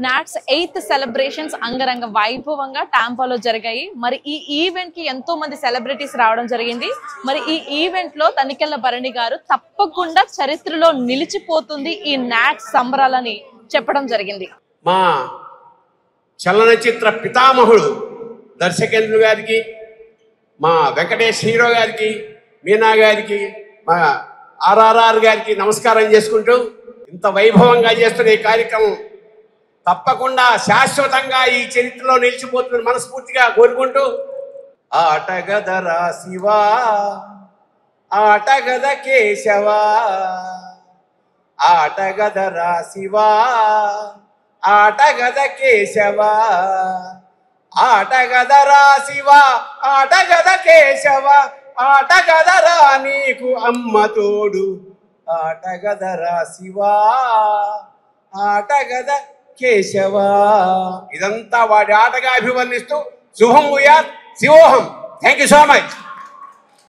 NATS 8th celebrations అంగరంగ వైభవంగా టాంపాలో జరిగాయి. మరి ఈ ఈవెంట్ కి ఎంతో మంది సెలబ్రిటీస్ రావడం జరిగింది. మరి ఈ ఈవెంట్ లో తనికెళ్ల భరణి గారు తప్పకుండా చరిత్రలో నిలిచిపోతుంది ఈ నాట్స్ సంబరాలని చెప్పడం జరిగింది. మా చలనచిత్ర పితామహుడు దర్శకేంద్రుడు గారికి, మా వెంకటేష్ హీరో గారికి, మీనా గారికి, మా ఆర్ఆర్ఆర్ గారికి నమస్కారం చేసుకుంటూ, ఇంత వైభవంగా చేస్తున్న ఈ కార్యక్రమం తప్పకుండా శాశ్వతంగా ఈ చరిత్రలో నిలిచిపోతుందని మనస్ఫూర్తిగా కోరుకుంటూ, ఆటగదరా శివా ఆటగద కేశవా, ఆటగదరా శివా ఆటగద కేశవా, ఆటగదరా శివా ఆటగద కేశవా, ఆటగదరా నీకు అమ్మ తోడు, ఆటగదరా శివా ఆటగద కేశవా. ఇదంతా వాడి ఆటగా అభివర్ణిస్తూ శుభం భూయాత్ శివోహం. Thank you so much.